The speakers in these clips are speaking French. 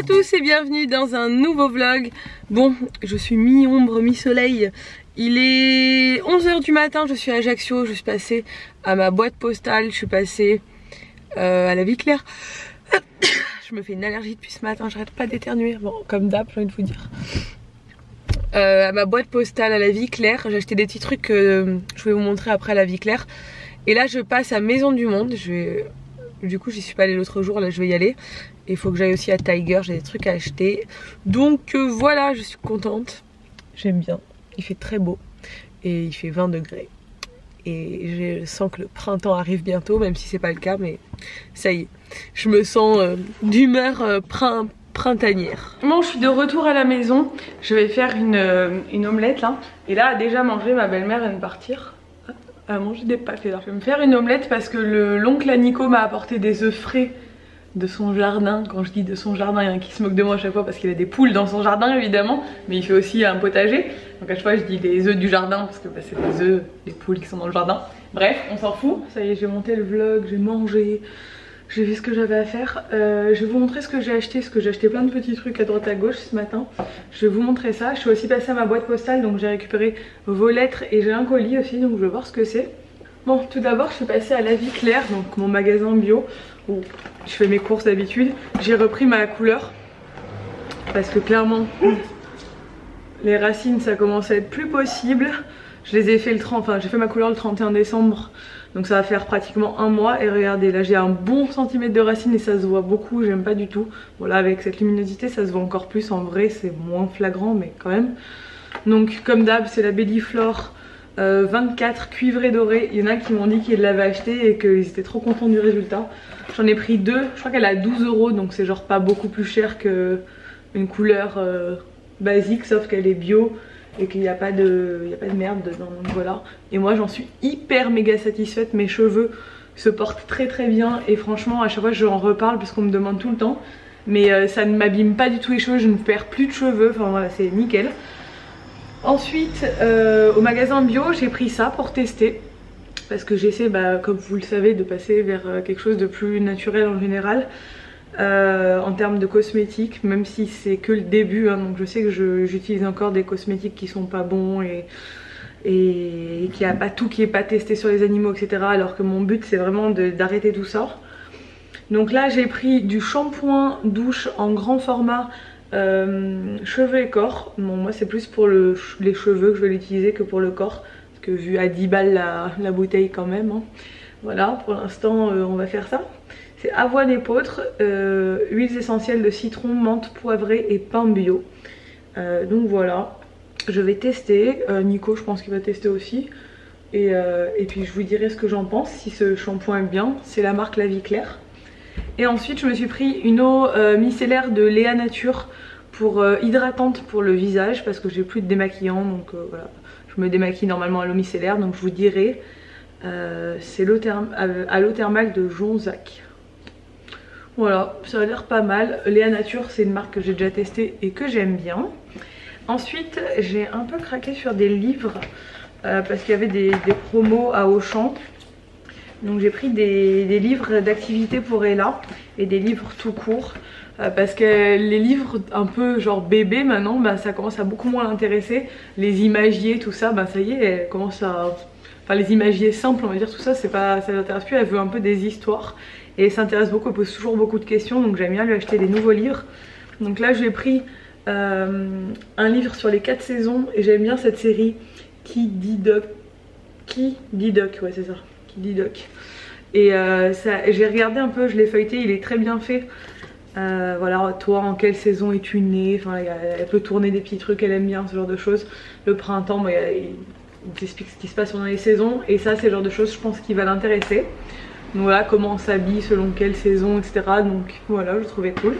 tous et bienvenue dans un nouveau vlog. Bon, je suis mi-ombre, mi-soleil. Il est 11 h du matin, je suis à Ajaccio, je suis passée à ma boîte postale, je suis passée à la Vie Claire. Je me fais une allergie depuis ce matin, j'arrête pas d'éternuer, bon comme d'hab j'ai envie de vous dire. À ma boîte postale à la Vie Claire, j'ai acheté des petits trucs que je vais vous montrer après à la Vie Claire. Et là je passe à Maison du Monde, du coup j'y suis pas allée l'autre jour, là je vais y aller. Il faut que j'aille aussi à Tiger, j'ai des trucs à acheter. Donc voilà, je suis contente, j'aime bien, il fait très beau et il fait 20 degrés. Et je sens que le printemps arrive bientôt, même si c'est pas le cas, mais ça y est, je me sens d'humeur printanière. Bon, je suis de retour à la maison, je vais faire une omelette là. Et là, déjà mangé, ma belle-mère vient de partir. Elle a mangé des pâtes là. Je vais me faire une omelette parce que l'oncle à Nico m'a apporté des œufs frais de son jardin. Quand je dis de son jardin, il y en a qui se moquent de moi à chaque fois parce qu'il a des poules dans son jardin évidemment, mais il fait aussi un potager. Donc à chaque fois je dis des œufs du jardin parce que bah, c'est des œufs, des poules qui sont dans le jardin. Bref, on s'en fout. Ça y est, j'ai monté le vlog, j'ai mangé, j'ai vu ce que j'avais à faire. Je vais vous montrer ce que j'ai acheté, parce que j'ai acheté plein de petits trucs à droite à gauche ce matin. Je vais vous montrer ça. Je suis aussi passée à ma boîte postale, donc j'ai récupéré vos lettres et j'ai un colis aussi, donc je vais voir ce que c'est. Bon, tout d'abord je suis passée à la Vie Claire, donc mon magasin bio où je fais mes courses d'habitude. J'ai repris ma couleur parce que clairement les racines ça commence à être plus possible. Je les ai fait j'ai fait ma couleur le 31 décembre, donc ça va faire pratiquement un mois. Et regardez, là j'ai un bon centimètre de racines et ça se voit beaucoup, j'aime pas du tout. Bon là avec cette luminosité ça se voit encore plus, en vrai c'est moins flagrant mais quand même. Donc comme d'hab c'est la Belliflore 24 cuivré doré. Il y en a qui m'ont dit qu'ils l'avaient acheté et qu'ils étaient trop contents du résultat. J'en ai pris deux, je crois qu'elle a 12 €, donc c'est genre pas beaucoup plus cher qu'une couleur basique, sauf qu'elle est bio et qu'il n'y a pas de merde dedans, donc voilà. Et moi j'en suis hyper méga satisfaite, mes cheveux se portent très très bien et franchement à chaque fois j'en reparle parce qu'on me demande tout le temps. Mais ça ne m'abîme pas du tout les cheveux, je ne perds plus de cheveux, enfin voilà c'est nickel. Ensuite au magasin bio j'ai pris ça pour tester. Parce que j'essaie, comme vous le savez, de passer vers quelque chose de plus naturel en général. En termes de cosmétiques, même si c'est que le début, hein, donc je sais que j'utilise encore des cosmétiques qui sont pas bons et qu'il n'y a pas tout qui est pas testé sur les animaux, etc. Alors que mon but c'est vraiment d'arrêter tout ça. Donc là j'ai pris du shampoing douche en grand format cheveux et corps. Bon, moi c'est plus pour les cheveux que je vais l'utiliser que pour le corps. Que vu à 10 balles la bouteille quand même, hein. Voilà, pour l'instant on va faire ça. C'est avoine épeautre, huiles essentielles de citron, menthe poivrée et pain bio. Donc voilà, je vais tester. Nico je pense qu'il va tester aussi. Et puis je vous dirai ce que j'en pense, si ce shampoing est bien. C'est la marque La Vie Claire. Et ensuite je me suis pris une eau micellaire de Léa Nature pour hydratante pour le visage, parce que j'ai plus de démaquillant, donc voilà. Je me démaquille normalement à l'eau micellaire, donc je vous dirai. C'est à l'eau thermale de Jonzac. Voilà, ça a l'air pas mal. Léa Nature c'est une marque que j'ai déjà testée et que j'aime bien. Ensuite j'ai un peu craqué sur des livres parce qu'il y avait des promos à Auchan. Donc j'ai pris des livres d'activité pour Ella et des livres tout court. Parce que les livres un peu genre bébé maintenant, ça commence à beaucoup moins l'intéresser. Les imagiers, tout ça, ça y est, elle commence à... Enfin les imagiers simples on va dire, tout ça, ça l'intéresse plus. Elle veut un peu des histoires et elle s'intéresse beaucoup, elle pose toujours beaucoup de questions. Donc j'aime bien lui acheter des nouveaux livres. Donc là j'ai pris un livre sur les 4 saisons et j'aime bien cette série Qui dit Doc, ouais c'est ça, Qui dit Doc. Et j'ai regardé un peu, je l'ai feuilleté, il est très bien fait. Voilà, toi en quelle saison es-tu née, enfin, elle peut tourner des petits trucs, elle aime bien ce genre de choses. Le printemps, il t'explique ce qui se passe pendant les saisons et ça c'est le genre de choses je pense qui va l'intéresser. Donc voilà, comment on s'habille selon quelle saison, etc. Donc voilà, je trouvais cool.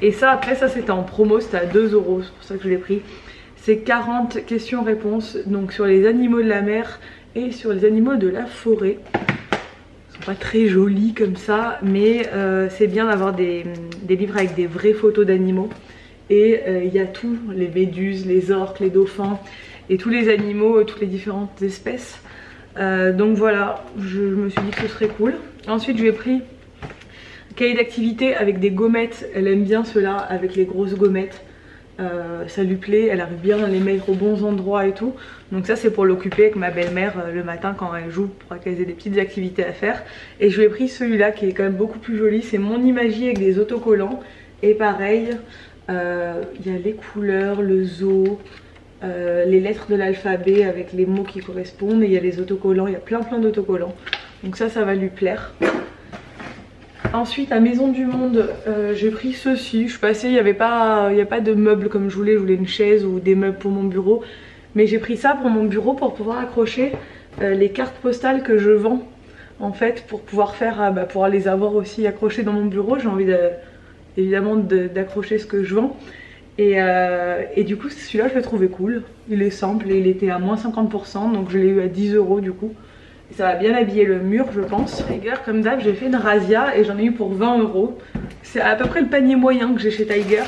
Et ça après, ça c'était en promo, c'était à 2 €, c'est pour ça que je l'ai pris. C'est 40 questions-réponses donc sur les animaux de la mer et sur les animaux de la forêt. Pas très joli comme ça, mais c'est bien d'avoir des livres avec des vraies photos d'animaux. Et il y a tout, les méduses, les orques, les dauphins et tous les animaux, toutes les différentes espèces. Donc voilà, je me suis dit que ce serait cool. Ensuite j'ai pris cahier d'activité avec des gommettes, elle aime bien ceux-là avec les grosses gommettes. Ça lui plaît, elle arrive bien à les mettre aux bons endroits et tout. Donc ça c'est pour l'occuper avec ma belle-mère le matin quand elle joue, pour qu'elle ait des petites activités à faire. Et je lui ai pris celui-là qui est quand même beaucoup plus joli, c'est Mon Imagie avec des autocollants. Et pareil, il y a les couleurs, le zoo, les lettres de l'alphabet avec les mots qui correspondent. Et il y a les autocollants, il y a plein d'autocollants. Donc ça va lui plaire. Ensuite à Maison du Monde, j'ai pris ceci. Je suis passée, il n'y a pas de meubles comme je voulais une chaise ou des meubles pour mon bureau. Mais j'ai pris ça pour mon bureau pour pouvoir accrocher les cartes postales que je vends. En fait, pour pouvoir faire, pour les avoir aussi accrochées dans mon bureau, j'ai envie évidemment d'accrocher ce que je vends. Et du coup celui-là je le trouvais cool. Il est simple et il était à moins 50%, donc je l'ai eu à 10 € du coup. Ça va bien habiller le mur je pense. Tiger comme d'hab j'ai fait une razzia et j'en ai eu pour 20 €. C'est à peu près le panier moyen que j'ai chez Tiger.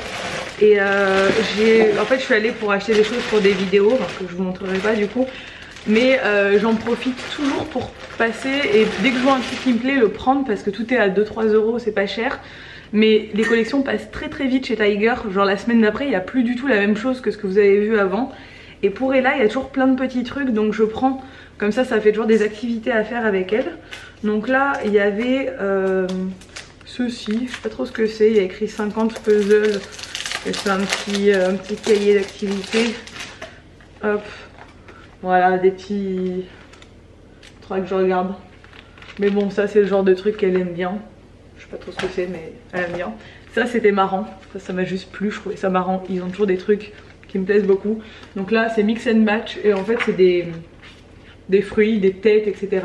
Et en fait je suis allée pour acheter des choses pour des vidéos, alors que je vous montrerai pas du coup. Mais j'en profite toujours pour passer et dès que je vois un truc qui me plaît le prendre, parce que tout est à 2-3 €, c'est pas cher. Mais les collections passent très vite chez Tiger. Genre la semaine d'après il n'y a plus du tout la même chose que ce que vous avez vu avant. Et pour Ella il y a toujours plein de petits trucs, donc je prends. Comme ça fait toujours des activités à faire avec elle. Donc là il y avait ceci, je sais pas trop ce que c'est, il y a écrit 50 puzzles. Et c'est un petit cahier d'activités. Hop, voilà des petits... Faudra que je regarde. Mais bon ça c'est le genre de truc qu'elle aime bien. Je sais pas trop ce que c'est mais elle aime bien. Ça c'était marrant, ça m'a juste plu, je trouvais ça marrant. Ils ont toujours des trucs qui me plaisent beaucoup. Donc là c'est mix and match et en fait c'est des fruits, des têtes, etc.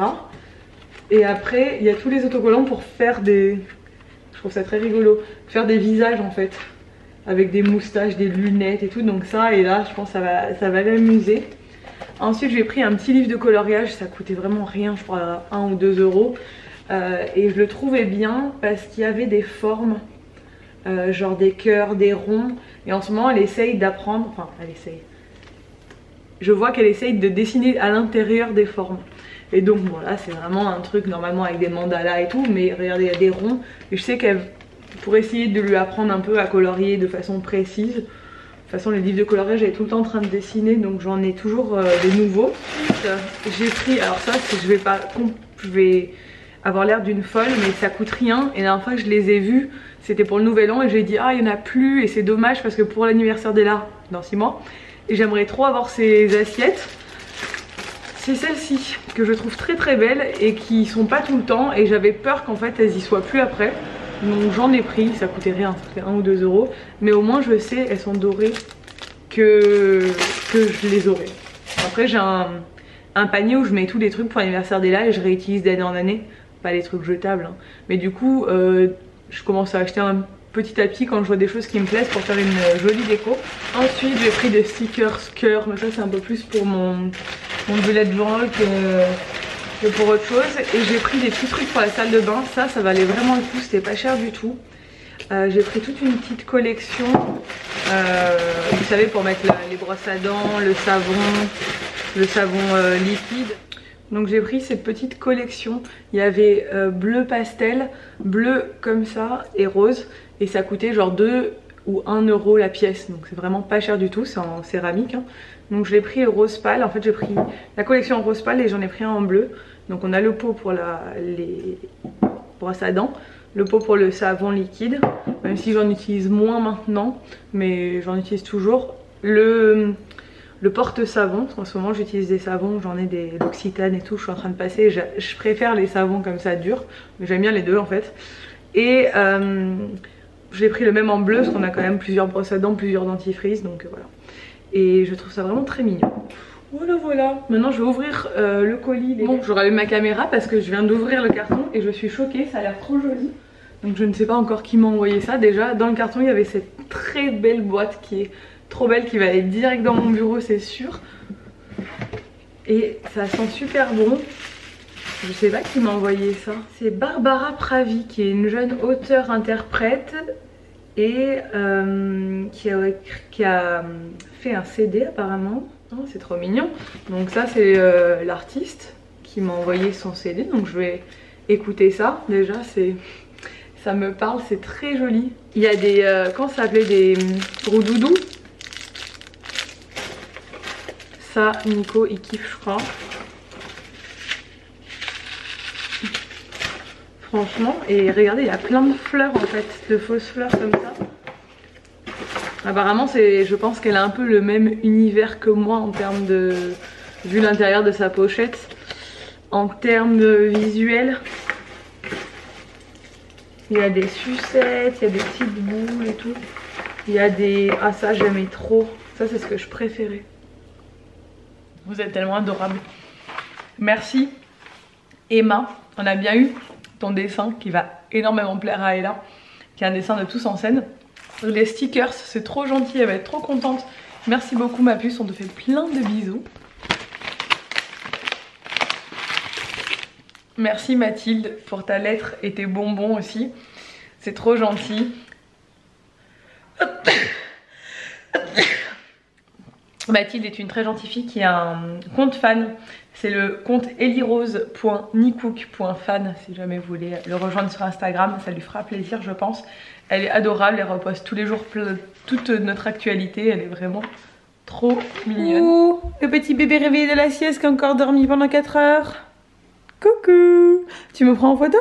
Et après il y a tous les autocollants pour faire des... Je trouve ça très rigolo. Faire des visages en fait. Avec des moustaches, des lunettes et tout. Donc ça, et là je pense que ça va l'amuser. Ensuite j'ai pris un petit livre de coloriage. Ça coûtait vraiment rien, je crois 1 ou 2 €. Et je le trouvais bien parce qu'il y avait des formes. Genre des cœurs, des ronds. Et en ce moment elle essaye d'apprendre. Enfin elle essaye. Je vois qu'elle essaye de dessiner à l'intérieur des formes. Et donc voilà, c'est vraiment un truc normalement avec des mandalas et tout. Mais regardez, il y a des ronds. Et je sais qu'elle, pour essayer de lui apprendre un peu à colorier de façon précise. De toute façon les livres de coloriage elle est tout le temps en train de dessiner. Donc j'en ai toujours des nouveaux. J'ai pris, alors ça je vais avoir l'air d'une folle. Mais ça coûte rien. Et la dernière fois que je les ai vus, c'était pour le nouvel an. Et j'ai dit ah il n'y en a plus. Et c'est dommage parce que pour l'anniversaire d'Ella dans 6 mois. Et j'aimerais trop avoir ces assiettes. C'est celle-ci que je trouve très belle et qui sont pas tout le temps. Et j'avais peur qu'en fait elles y soient plus après. Donc j'en ai pris, ça coûtait rien, ça coûtait 1 ou 2 €. Mais au moins je sais, elles sont dorées, que je les aurai. Après j'ai un panier où je mets tous les trucs pour l'anniversaire d'Ella et je réutilise d'année en année. Pas les trucs jetables hein. Mais du coup je commence à acheter un petit à petit quand je vois des choses qui me plaisent pour faire une jolie déco. Ensuite j'ai pris des stickers cœur, mais ça c'est un peu plus pour mon bullet journal que pour autre chose. Et j'ai pris des petits trucs pour la salle de bain, ça valait vraiment le coup, c'était pas cher du tout. J'ai pris toute une petite collection, vous savez pour mettre les brosses à dents, le savon liquide. Donc j'ai pris cette petite collection, il y avait bleu pastel, bleu comme ça et rose. Et ça coûtait genre 2 ou 1 € la pièce. Donc c'est vraiment pas cher du tout, c'est en céramique hein. Donc je l'ai pris rose pâle, en fait j'ai pris la collection en rose pâle et j'en ai pris un en bleu. Donc on a le pot pour les brosses à dents, le pot pour le savon liquide. Même si j'en utilise moins maintenant, mais j'en utilise toujours. Le porte-savon, parce qu'en ce moment j'utilise des savons, j'en ai des l'Occitane et tout, je suis en train de passer. Je préfère les savons comme ça durs, mais j'aime bien les deux en fait. Et j'ai pris le même en bleu, parce qu'on a quand même plusieurs brosses à dents, plusieurs dentifrices, donc voilà. Et je trouve ça vraiment très mignon. Voilà. Maintenant je vais ouvrir le colis. Bon, je rallume ma caméra parce que je viens d'ouvrir le carton et je suis choquée, ça a l'air trop joli. Donc je ne sais pas encore qui m'a envoyé ça. Déjà dans le carton il y avait cette très belle boîte qui est trop belle, qui va aller direct dans mon bureau c'est sûr. Et ça sent super bon. Je sais pas qui m'a envoyé ça. C'est Barbara Pravi qui est une jeune auteure-interprète et qui a fait un CD apparemment. Oh, c'est trop mignon. Donc ça c'est l'artiste qui m'a envoyé son CD. Donc je vais écouter ça. Déjà Ça me parle, c'est très joli. Il y a des, comment ça s'appelait, des roudoudous. Ça, Nico, il kiffe, je crois. Franchement, et regardez, il y a plein de fleurs en fait, de fausses fleurs comme ça. Apparemment, je pense qu'elle a un peu le même univers que moi en termes de... Vu l'intérieur de sa pochette. En termes de visuel. Il y a des sucettes, il y a des petites boules et tout. Il y a des... Ah ça, j'aimais trop. Ça, c'est ce que je préférais. Vous êtes tellement adorables. Merci Emma, on a bien eu ton dessin qui va énormément plaire à Ella, qui est un dessin de tous en scène. Les stickers, c'est trop gentil, elle va être trop contente. Merci beaucoup ma puce, on te fait plein de bisous. Merci Mathilde pour ta lettre et tes bonbons aussi, c'est trop gentil. Mathilde est une très gentille fille qui a un compte fan. C'est le compte elirose.nicook.fan si jamais vous voulez le rejoindre sur Instagram. Ça lui fera plaisir je pense. Elle est adorable, elle reposte tous les jours toute notre actualité. Elle est vraiment trop mignonne. Ouh, le petit bébé réveillé de la sieste qui a encore dormi pendant 4 heures. Coucou. Tu me prends en photo?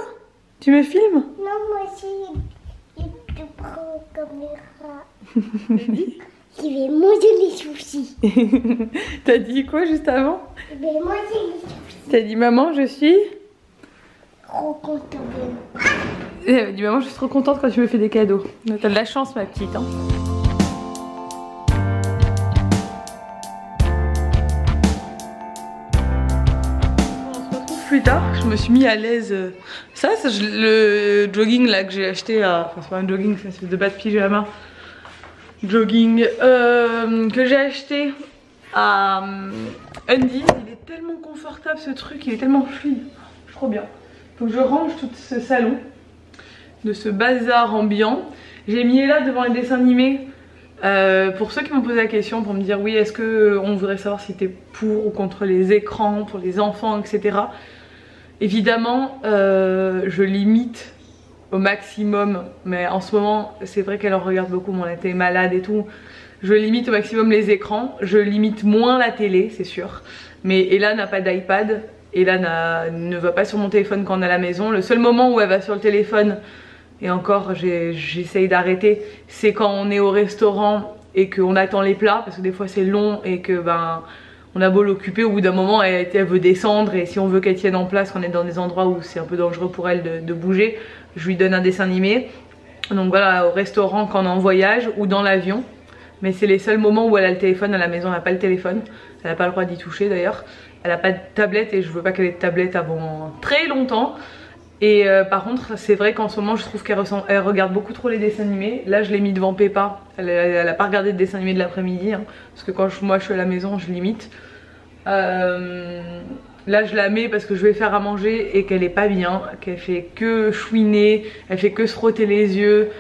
Tu me filmes? Non, moi aussi, je te prends en caméra. Je vais manger les sushis. T'as dit quoi juste avant? Je vais manger les sushis. T'as dit maman, je suis Trop contente. Elle m'a dit maman, je suis trop contente quand tu me fais des cadeaux. T'as de la chance ma petite hein. Plus tard, je me suis mis à l'aise. Ça, c'est le jogging là que j'ai acheté à... Enfin c'est pas un jogging, c'est une espèce de bas de pyjama jogging que j'ai acheté à Undies. Il est tellement confortable ce truc, il est tellement fluide. Trop bien. Faut que je range tout ce salon de ce bazar ambiant. J'ai mis là devant les dessins animés. Pour ceux qui m'ont posé la question pour me dire oui est-ce que on voudrait savoir si t'es pour ou contre les écrans pour les enfants etc. Évidemment je limite au maximum, mais en ce moment c'est vrai qu'elle en regarde beaucoup, mon était malade et tout. Je limite au maximum les écrans, je limite moins la télé c'est sûr. Mais Ella n'a pas d'iPad, Ella ne va pas sur mon téléphone quand on est à la maison. Le seul moment où elle va sur le téléphone, et encore j'essaye d'arrêter, c'est quand on est au restaurant et qu'on attend les plats, parce que des fois c'est long et que ben on a beau l'occuper, au bout d'un moment elle veut descendre, et si on veut qu'elle tienne en place, qu'on est dans des endroits où c'est un peu dangereux pour elle de bouger, je lui donne un dessin animé. Donc voilà, au restaurant quand on est en voyage ou dans l'avion. Mais c'est les seuls moments où elle a le téléphone. À la maison elle n'a pas le téléphone, elle n'a pas le droit d'y toucher d'ailleurs. Elle n'a pas de tablette et je veux pas qu'elle ait de tablette avant très longtemps. Et par contre c'est vrai qu'en ce moment je trouve qu'elle regarde beaucoup trop les dessins animés. Là je l'ai mis devant Peppa, elle a pas regardé de dessin animé de l'après-midi hein, parce que quand moi je suis à la maison je limite. Là je la mets parce que je vais faire à manger et qu'elle est pas bien, qu'elle fait que chouiner, elle fait que se frotter les yeux.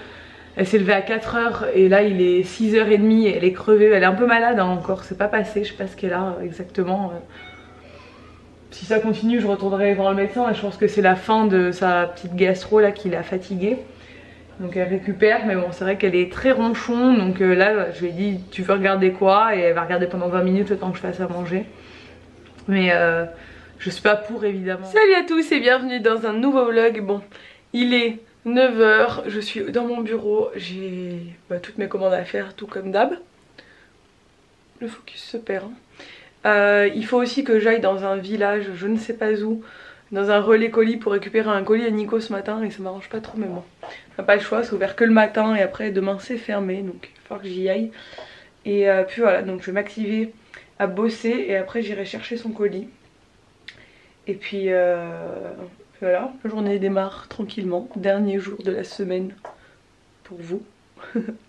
Elle s'est levée à 4 h et là il est 6 h30 et elle est crevée, elle est un peu malade hein, encore, c'est pas passé, je sais pas ce qu'elle a exactement. Si ça continue je retournerai voir le médecin, et je pense que c'est la fin de sa petite gastro là qui l'a fatiguée. Donc elle récupère, mais bon c'est vrai qu'elle est très ronchon, donc là je lui ai dit tu veux regarder quoi, et elle va regarder pendant 20 minutes le temps que je fasse à manger. Mais je suis pas pour évidemment. Salut à tous et bienvenue dans un nouveau vlog. Bon, il est 9 h, je suis dans mon bureau, j'ai toutes mes commandes à faire tout comme d'hab. Le focus se perd hein. Il faut aussi que j'aille dans un village, je ne sais pas où, dans un relais colis pour récupérer un colis à Nico ce matin, et ça m'arrange pas trop, mais bon, on n'a pas le choix, c'est ouvert que le matin et après demain c'est fermé, donc il va falloir que j'y aille. Et puis voilà, donc je vais m'activer à bosser et après j'irai chercher son colis. Et puis voilà, la journée démarre tranquillement, dernier jour de la semaine pour vous.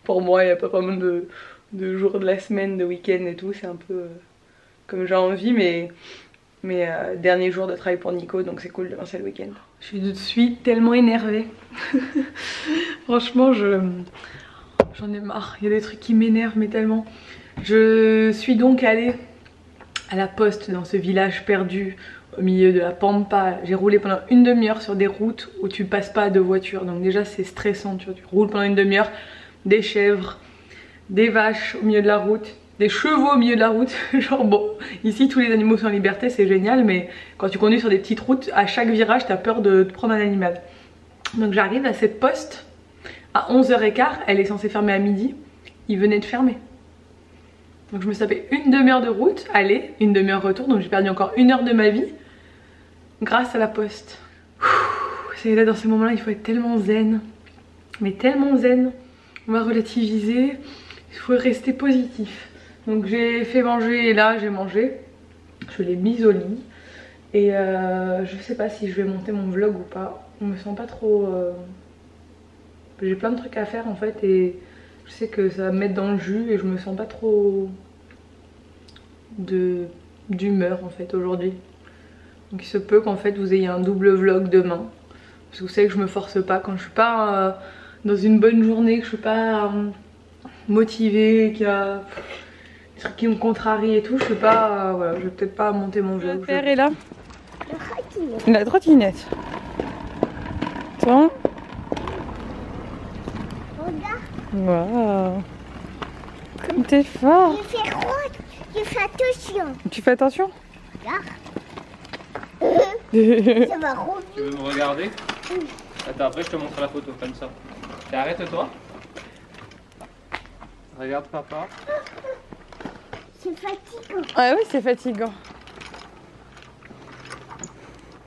Pour moi il n'y a pas vraiment de jour de la semaine, de week-end et tout, c'est un peu... comme j'ai envie, mais dernier jour de travail pour Nico, donc c'est cool, demain c'est le week-end. Je suis tellement énervée. Franchement j'en ai marre, il y a des trucs qui m'énervent mais tellement. Je suis donc allée à la poste dans ce village perdu au milieu de la pampa. J'ai roulé pendant une demi-heure sur des routes où tu passes pas de voiture. Donc déjà c'est stressant, tu vois, tu roules pendant une demi-heure, des chèvres, des vaches au milieu de la route, des chevaux au milieu de la route. Genre bon, ici tous les animaux sont en liberté, c'est génial, mais quand tu conduis sur des petites routes, à chaque virage t'as peur de te prendre un animal. Donc j'arrive à cette poste à 11h15, elle est censée fermer à midi, ils venaient de fermer. Donc je me suis tapé une demi-heure de route, aller, une demi-heure retour, donc j'ai perdu encore 1 heure de ma vie grâce à la poste. C'est là dans ces moments-là, il faut être tellement zen, mais tellement zen. On va relativiser, il faut rester positif. Donc j'ai fait manger et là j'ai mangé, je l'ai mise au lit et je sais pas si je vais monter mon vlog ou pas. On me sent pas trop... J'ai plein de trucs à faire en fait et je sais que ça va me mettre dans le jus et je me sens pas trop d'humeur en fait aujourd'hui. Donc il se peut qu'en fait vous ayez un double vlog demain. Parce que vous savez que je me force pas quand je suis pas dans une bonne journée, que je suis pas motivée, qu'il y a des trucs qui me contrarient et tout, je sais pas, voilà, je vais peut-être pas monter mon vlog. Le père est là. La trottinette. Attends. Waouh. Comme t'es fort. Je fais quoi? Je fais attention. Tu fais attention? Regarde. Ça va revenir. Tu veux me regarder? Attends, après je te montre la photo comme ça. Et arrête-toi. Regarde papa. C'est fatigant. Ah oui, c'est fatigant.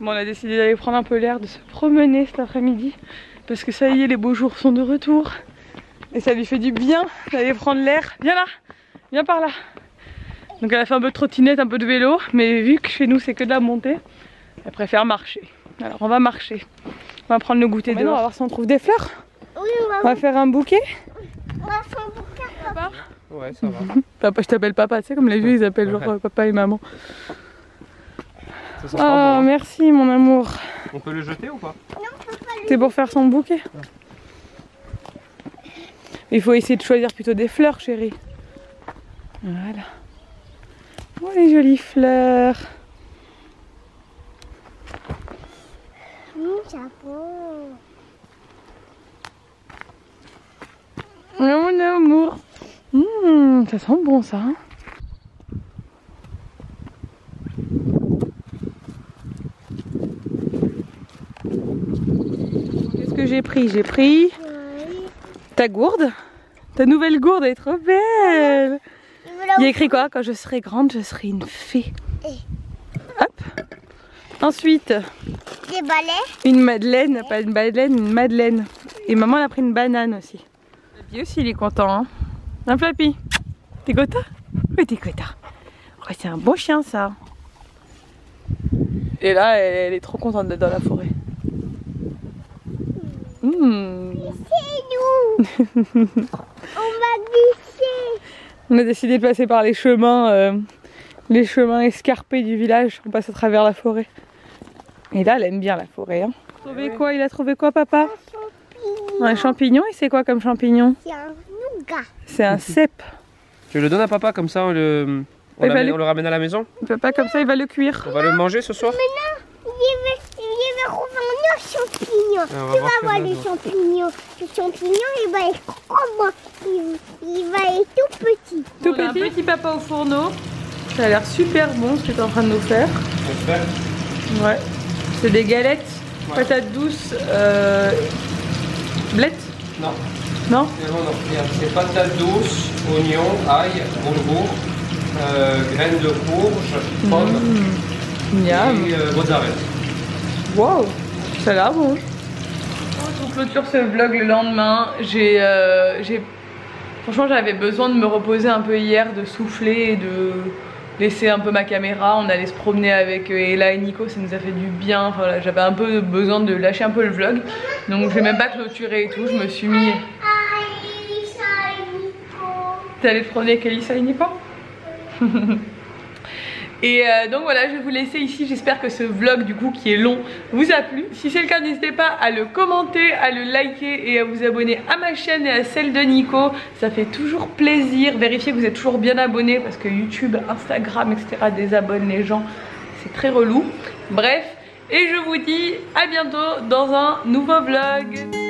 Bon, on a décidé d'aller prendre un peu l'air, de se promener cet après-midi. Parce que ça y est, les beaux jours sont de retour. Et ça lui fait du bien d'aller prendre l'air. Viens là, viens par là. Donc elle a fait un peu de trottinette, un peu de vélo. Mais vu que chez nous c'est que de la montée, elle préfère marcher. Alors on va marcher. On va prendre le goûter dehors. On va voir si on trouve des fleurs. Oui, On va faire un bouquet. on va faire un bouquet, papa. Ouais, ça va. Papa, je t'appelle papa, tu sais comme les vieux ils appellent genre papa et maman. Ça sent Oh pas bon, hein. merci mon amour. On peut le jeter ou pas? C'est pour faire son bouquet. Il faut essayer de choisir plutôt des fleurs chérie. Voilà. Oh les jolies fleurs. Chapeau. Oh mon amour. Ça sent bon ça. Hein. Qu'est-ce que j'ai pris? J'ai pris ta gourde. Ta nouvelle gourde, elle est trop belle. Il y a écrit quoi? Quand je serai grande, je serai une fée. Hop. Ensuite, Des balais. une madeleine, pas une baleine, une madeleine. Et maman elle a pris une banane aussi. Flappy aussi il est content. Hein, hein Flappy? T'es content? Oui t'es content. Oh, c'est un beau chien ça. Et là elle est trop contente d'être dans la forêt. C'est nous. On va glisser. On a décidé de passer par les chemins escarpés du village. On passe à travers la forêt. Et là, elle aime bien la forêt. Hein. Il a trouvé quoi, papa? Un champignon. Et c'est quoi comme champignon? C'est un nougat. C'est un cèpe. Tu le donnes à papa comme ça, on le ramène à la maison? Papa, comme ça, il va le cuire. On va le manger ce soir? Je vais revenir champignon. Ah, Tu vas voir les champignons. Le champignon, il va être comment? Il va être tout petit. Tout petit. Un petit papa au fourneau. Ça a l'air super bon ce que tu es en train de nous faire. Ouais. C'est des galettes, patates douces, blettes? Non. Non? Non. C'est patates douces, oignons, ail, boulgour, graines de courge, pommes et mozzarella. Wow, ça a l'air bon. On clôture ce vlog le lendemain. Franchement, j'avais besoin de me reposer un peu hier, de souffler et de laisser un peu ma caméra. On allait se promener avec Ella et Nico, ça nous a fait du bien. Enfin, voilà, j'avais un peu besoin de lâcher un peu le vlog. Donc je vais même pas clôturer et tout, je me suis mis... T'es allée te promener avec Elissa et Nico? Et donc voilà, je vais vous laisser ici. J'espère que ce vlog du coup qui est long vous a plu. Si c'est le cas, n'hésitez pas à le commenter, à le liker et à vous abonner à ma chaîne et à celle de Nico. Ça fait toujours plaisir. Vérifiez que vous êtes toujours bien abonnés parce que YouTube, Instagram, etc. désabonnent les gens. C'est très relou. Bref, et je vous dis à bientôt dans un nouveau vlog.